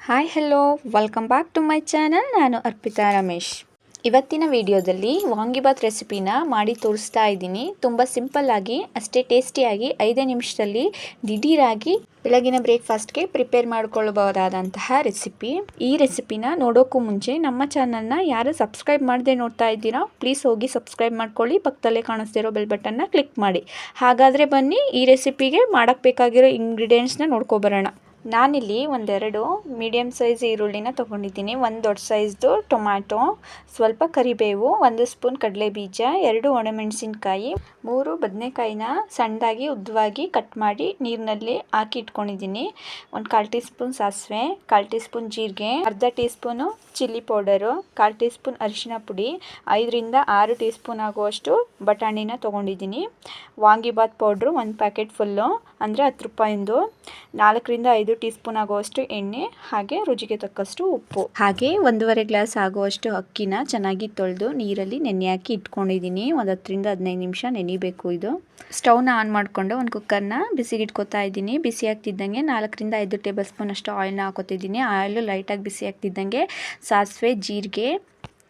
Hi hello welcome back to my channel. ನಾನು ಅರ್ಪಿತಾ ರಮೇಶ್. ಇವತ್ತಿನ ವಿಡಿಯೋದಲ್ಲಿ ವಾಂಗಿಬಾತ್ ರೆಸಿಪಿನ ಮಾಡಿ ತೋರಿಸ್ತಾ ಇದ್ದೀನಿ. ತುಂಬ ಸಿಂಪಲ್ಲಾಗಿ ಅಷ್ಟೇ ಟೇಸ್ಟಿಯಾಗಿ 5 ನಿಮಿಷದಲ್ಲಿ ದಿಢೀರಾಗಿ ಬೆಳಗಿನ ಬ್ರೇಕ್ಫಾಸ್ಟ್ಗೆ ಪ್ರಿಪೇರ್ ಮಾಡ್ಕೊಳ್ಬಹುದಾದಂತಹ ರೆಸಿಪಿ. ಈ ರೆಸಿಪಿನ ನೋಡೋಕ್ಕೂ ಮುಂಚೆ ನಮ್ಮ ಚಾನಲ್ನ ಯಾರು ಸಬ್ಸ್ಕ್ರೈಬ್ ಮಾಡದೆ ನೋಡ್ತಾ ಇದ್ದೀರಾ ಪ್ಲೀಸ್ ಹೋಗಿ ಸಬ್ಸ್ಕ್ರೈಬ್ ಮಾಡ್ಕೊಳ್ಳಿ. ಪಕ್ಕದಲ್ಲೇ ಕಾಣಿಸ್ತಿರೋ ಬೆಲ್ ಬಟನ್ನ ಕ್ಲಿಕ್ ಮಾಡಿ. ಹಾಗಾದರೆ ಬನ್ನಿ ಈ ರೆಸಿಪಿಗೆ ಮಾಡೋಕ್ಕೆ ಬೇಕಾಗಿರೋ ಇಂಗ್ರೀಡಿಯೆಂಟ್ಸ್ನ ನೋಡ್ಕೊಬರೋಣ. ನಾನಿಲ್ಲಿ ಒಂದೆರಡು ಮೀಡಿಯಮ್ ಸೈಜ್ ಈರುಳ್ಳಿನ ತೊಗೊಂಡಿದ್ದೀನಿ, ಒಂದು ದೊಡ್ಡ ಸೈಜ್ದು ಟೊಮ್ಯಾಟೊ, ಸ್ವಲ್ಪ ಕರಿಬೇವು, 1 ಸ್ಪೂನ್ ಕಡಲೆಬೀಜ, 2 ಒಣಮೆಣಸಿನ್ಕಾಯಿ, 3 ಬದನೆಕಾಯಿನ ಸಣ್ಣದಾಗಿ ಉದ್ದವಾಗಿ ಕಟ್ ಮಾಡಿ ನೀರಿನಲ್ಲಿ ಹಾಕಿ ಇಟ್ಕೊಂಡಿದ್ದೀನಿ, 1/4 ಟೀ ಸ್ಪೂನ್ ಸಾಸಿವೆ, 1/4 ಟೀ ಸ್ಪೂನ್ ಜೀರಿಗೆ, ಅರ್ಧ tea spoon chilli powder, 1/4 tea spoon ಅರಿಶಿನ ಪುಡಿ, 5ರಿಂದ 6 ಟೀ ಸ್ಪೂನ್ ಆಗುವಷ್ಟು ಬಟಾಣಿನ ತೊಗೊಂಡಿದ್ದೀನಿ, ವಾಂಗಿಬಾತ್ ಪೌಡ್ರು 1 ಪ್ಯಾಕೆಟ್ ಫುಲ್ಲು ಅಂದರೆ 10 ರೂಪಾಯಿಂದು, 4ರಿಂದ 5 ಟೀ ಸ್ಪೂನ್ ಆಗುವಷ್ಟು ಎಣ್ಣೆ, ಹಾಗೆ ರುಚಿಗೆ ತಕ್ಕಷ್ಟು ಉಪ್ಪು, ಹಾಗೆ 1.5 ಗ್ಲಾಸ್ ಆಗುವಷ್ಟು ಅಕ್ಕಿನ ಚೆನ್ನಾಗಿ ತೊಳೆದು ನೀರಲ್ಲಿ ನೆನೆ ಹಾಕಿ ಇಟ್ಕೊಂಡಿದ್ದೀನಿ. ಒಂದು 10ರಿಂದ 15 ನಿಮಿಷ ನೆನಿಬೇಕು. ಇದು ಸ್ಟವ್ನ ಆನ್ ಮಾಡಿಕೊಂಡು ಒಂದು ಕುಕ್ಕರ್ನ ಬಿಸಿಗೆ ಇಟ್ಕೊತಾ ಇದ್ದೀನಿ. ಬಿಸಿ ಆಗ್ತಿದ್ದಂಗೆ 4ರಿಂದ 5 ಟೇಬಲ್ ಸ್ಪೂನ್ ಅಷ್ಟು ಆಯಿಲ್ನ ಹಾಕೋತಿದ್ದೀನಿ. ಆಯಿಲು ಲೈಟಾಗಿ ಬಿಸಿ ಆಗ್ತಿದ್ದಂಗೆ ಸಾಸಿವೆ, ಜೀರಿಗೆ,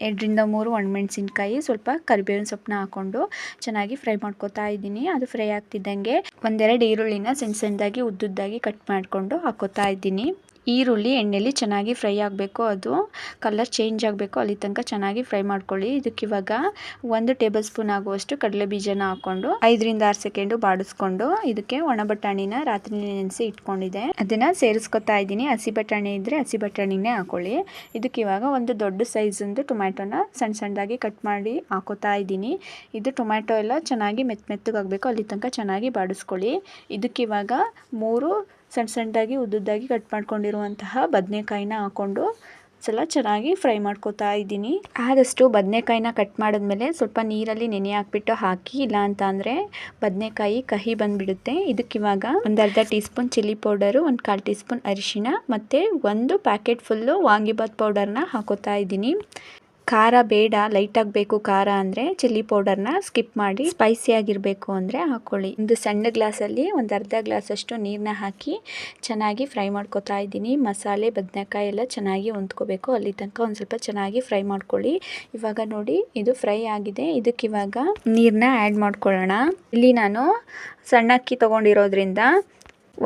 2ರಿಂದ 3 ಒಣಮೆಣಸಿನ್ಕಾಯಿ, ಸ್ವಲ್ಪ ಕರಿಬೇವಿನ ಸೊಪ್ಪನ್ನ ಹಾಕ್ಕೊಂಡು ಚೆನ್ನಾಗಿ ಫ್ರೈ ಮಾಡ್ಕೊತಾ ಇದ್ದೀನಿ. ಅದು ಫ್ರೈ ಆಗ್ತಿದ್ದಂಗೆ 1-2 ಈರುಳ್ಳಿನ ಸಣ್ಣದಾಗಿ ಉದ್ದುದ್ದಾಗಿ ಕಟ್ ಮಾಡಿಕೊಂಡು ಹಾಕೋತಾ ಇದ್ದೀನಿ. ಈರುಳ್ಳಿ ಎಣ್ಣೆಲಿ ಚೆನ್ನಾಗಿ ಫ್ರೈ ಆಗಬೇಕು, ಅದು ಕಲರ್ ಚೇಂಜ್ ಆಗಬೇಕು, ಅಲ್ಲಿ ತನಕ ಚೆನ್ನಾಗಿ ಫ್ರೈ ಮಾಡ್ಕೊಳ್ಳಿ. ಇದಕ್ಕಿವಾಗ 1 ಟೇಬಲ್ ಸ್ಪೂನ್ ಆಗುವಷ್ಟು ಕಡಲೆ ಬೀಜನ ಹಾಕ್ಕೊಂಡು 5ರಿಂದ 6 ಸೆಕೆಂಡು ಬಾಡಿಸ್ಕೊಂಡು ಇದಕ್ಕೆ ಒಣ ಬಟಾಣಿನ ರಾತ್ರಿ ನೆನೆಸಿ ಇಟ್ಕೊಂಡಿದ್ದೆ ಅದನ್ನು ಸೇರಿಸ್ಕೊತಾ ಇದ್ದೀನಿ. ಹಸಿ ಬಟಾಣಿ ಇದ್ದರೆ ಹಸಿ ಬಟಾಣಿನೇ ಹಾಕೊಳ್ಳಿ. ಇದಕ್ಕಿವಾಗ ಒಂದು ದೊಡ್ಡ ಸೈಜಿಂದು ಟೊಮ್ಯಾಟೊನ ಸಣ್ಣದಾಗಿ ಕಟ್ ಮಾಡಿ ಹಾಕೋತಾ ಇದ್ದೀನಿ. ಇದು ಟೊಮ್ಯಾಟೊ ಎಲ್ಲ ಚೆನ್ನಾಗಿ ಮೆತ್ತಗಾಗಬೇಕು, ಅಲ್ಲಿ ತನಕ ಚೆನ್ನಾಗಿ ಬಾಡಿಸ್ಕೊಳ್ಳಿ. ಇದಕ್ಕಿವಾಗ 3 ಸಣ್ಣದಾಗಿ ಉದ್ದುದ್ದಾಗಿ ಕಟ್ ಮಾಡ್ಕೊಂಡಿರುವಂತಹ ಬದನೆಕಾಯಿನ ಹಾಕ್ಕೊಂಡು ಸಲ ಚೆನ್ನಾಗಿ ಫ್ರೈ ಮಾಡ್ಕೋತಾ ಇದ್ದೀನಿ. ಆದಷ್ಟು ಬದನೆಕಾಯಿನ ಕಟ್ ಮಾಡಿದ್ಮೇಲೆ ಸ್ವಲ್ಪ ನೀರಲ್ಲಿ ನೆನೆ ಹಾಕ್ಬಿಟ್ಟು ಹಾಕಿ, ಇಲ್ಲ ಅಂತ ಅಂದರೆ ಬದನೆಕಾಯಿ ಕಹಿ ಬಂದುಬಿಡುತ್ತೆ. ಇದಕ್ಕಿವಾಗ ಒಂದು ಅರ್ಧ tea spoon chilli powder, 1/4 tea spoon ಅರಿಶಿನ ಮತ್ತು 1 ಪ್ಯಾಕೆಟ್ ಫುಲ್ಲು ವಾಂಗಿಬಾತ್ ಪೌಡರ್ನ ಹಾಕೋತಾ ಇದ್ದೀನಿ. ಖಾರ ಬೇಡ, ಲೈಟಾಗಿ ಬೇಕು ಖಾರ ಅಂದರೆ ಚಿಲ್ಲಿ ಪೌಡರ್ನ ಸ್ಕಿಪ್ ಮಾಡಿ, ಸ್ಪೈಸಿಯಾಗಿರಬೇಕು ಅಂದರೆ ಹಾಕ್ಕೊಳ್ಳಿ. ಒಂದು ಸಣ್ಣ ಗ್ಲಾಸಲ್ಲಿ ಒಂದು ಅರ್ಧ ಗ್ಲಾಸಷ್ಟು ನೀರನ್ನ ಹಾಕಿ ಚೆನ್ನಾಗಿ ಫ್ರೈ ಮಾಡ್ಕೊತಾ ಇದ್ದೀನಿ. ಮಸಾಲೆ ಬದನೆಕಾಯಿ ಎಲ್ಲ ಚೆನ್ನಾಗಿ ಹೊಂದ್ಕೋಬೇಕು, ಅಲ್ಲಿ ತನಕ ಒಂದು ಸ್ವಲ್ಪ ಚೆನ್ನಾಗಿ ಫ್ರೈ ಮಾಡ್ಕೊಳ್ಳಿ. ಇವಾಗ ನೋಡಿ ಇದು ಫ್ರೈ ಆಗಿದೆ. ಇದಕ್ಕಿವಾಗ ನೀರನ್ನ ಆ್ಯಡ್ ಮಾಡ್ಕೊಳ್ಳೋಣ. ಇಲ್ಲಿ ನಾನು ಸಣ್ಣ ಅಕ್ಕಿ ತೊಗೊಂಡಿರೋದ್ರಿಂದ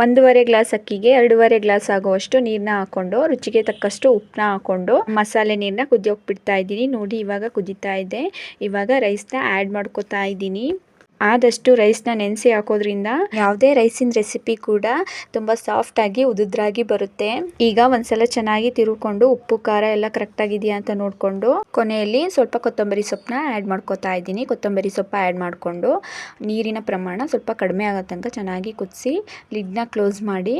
1.5 ಗ್ಲಾಸ್ ಅಕ್ಕಿಗೆ 2.5 ಗ್ಲಾಸ್ ಆಗುವಷ್ಟು ನೀರನ್ನ ಹಾಕ್ಕೊಂಡು ರುಚಿಗೆ ತಕ್ಕಷ್ಟು ಉಪ್ಪನ್ನ ಹಾಕ್ಕೊಂಡು ಮಸಾಲೆ ನೀರನ್ನ ಕುದಿಯೋಕೆ ಬಿಡ್ತಾ ಇದ್ದೀನಿ. ನೋಡಿ ಇವಾಗ ಕುದೀತಾ ಇದೆ. ಇವಾಗ ರೈಸ್ನ ಆ್ಯಡ್ ಮಾಡ್ಕೋತಾ ಇದ್ದೀನಿ. ಆದಷ್ಟು ರೈಸ್ನ ನೆನೆಸಿ ಹಾಕೋದ್ರಿಂದ ಯಾವುದೇ ರೈಸಿನ ರೆಸಿಪಿ ಕೂಡ ತುಂಬ ಸಾಫ್ಟಾಗಿ ಉದುದ್ರಾಗಿ ಬರುತ್ತೆ. ಈಗ ಒಂದ್ಸಲ ಚೆನ್ನಾಗಿ ತಿರುಕೊಂಡು ಉಪ್ಪು ಖಾರ ಎಲ್ಲ ಕರೆಕ್ಟಾಗಿದೆಯಾ ಅಂತ ನೋಡಿಕೊಂಡು ಕೊನೆಯಲ್ಲಿ ಸ್ವಲ್ಪ ಕೊತ್ತಂಬರಿ ಸೊಪ್ಪನ್ನ ಆ್ಯಡ್ ಮಾಡ್ಕೋತಾ ಇದ್ದೀನಿ. ಕೊತ್ತಂಬರಿ ಸೊಪ್ಪು ಆ್ಯಡ್ ಮಾಡಿಕೊಂಡು ನೀರಿನ ಪ್ರಮಾಣ ಸ್ವಲ್ಪ ಕಡಿಮೆ ಆಗೋ ತನಕ ಚೆನ್ನಾಗಿ ಕುದಿಸಿ ಲಿಡ್ನ ಕ್ಲೋಸ್ ಮಾಡಿ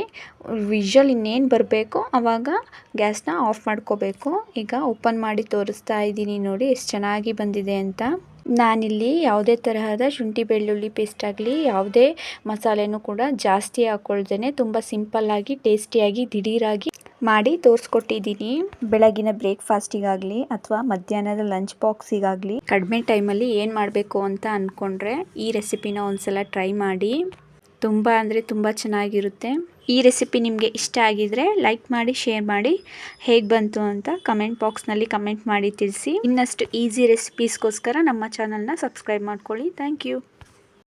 ವಿಷಲ್ ಇನ್ನೇನು ಬರಬೇಕು ಆವಾಗ ಗ್ಯಾಸ್ನ ಆಫ್ ಮಾಡ್ಕೋಬೇಕು. ಈಗ ಓಪನ್ ಮಾಡಿ ತೋರಿಸ್ತಾ ಇದ್ದೀನಿ, ನೋಡಿ ಎಷ್ಟು ಚೆನ್ನಾಗಿ ಬಂದಿದೆ ಅಂತ. ನಾನಿಲ್ಲಿ ಯಾವುದೇ ತರಹದ ಶುಂಠಿ ಬೆಳ್ಳುಳ್ಳಿ ಪೇಸ್ಟ್ ಆಗಲಿ ಯಾವುದೇ ಮಸಾಲೆನೂ ಕೂಡ ಜಾಸ್ತಿ ಹಾಕ್ಕೊಳ್ದೇನೆ ತುಂಬ ಸಿಂಪಲ್ಲಾಗಿ ಟೇಸ್ಟಿಯಾಗಿ ದಿಢೀರಾಗಿ ಮಾಡಿ ತೋರಿಸ್ಕೊಟ್ಟಿದ್ದೀನಿ. ಬೆಳಗಿನ ಬ್ರೇಕ್ಫಾಸ್ಟಿಗಾಗಲಿ ಅಥವಾ ಮಧ್ಯಾಹ್ನದ ಲಂಚ್ ಬಾಕ್ಸಿಗಾಗಲಿ ಕಡಿಮೆ ಟೈಮಲ್ಲಿ ಏನು ಮಾಡಬೇಕು ಅಂತ ಅಂದ್ಕೊಂಡ್ರೆ ಈ ರೆಸಿಪಿನ ಒಂದ್ಸಲ ಟ್ರೈ ಮಾಡಿ. ತುಂಬ ಅಂದರೆ ತುಂಬ ಚೆನ್ನಾಗಿರುತ್ತೆ. ಈ ರೆಸಿಪಿ ನಿಮಗೆ ಇಷ್ಟ ಆಗಿದ್ರೆ ಲೈಕ್ ಮಾಡಿ, ಶೇರ್ ಮಾಡಿ, ಹೇಗೆ ಬಂತು ಅಂತ ಕಮೆಂಟ್ ಬಾಕ್ಸ್ನಲ್ಲಿ ಕಮೆಂಟ್ ಮಾಡಿ ತಿಳಿಸಿ. ಇನ್ನಷ್ಟು ಈಸಿ ರೆಸಿಪೀಸ್ಗೋಸ್ಕರ ನಮ್ಮ ಚಾನಲ್ನ ಸಬ್ಸ್ಕ್ರೈಬ್ ಮಾಡ್ಕೊಳ್ಳಿ. Thank you.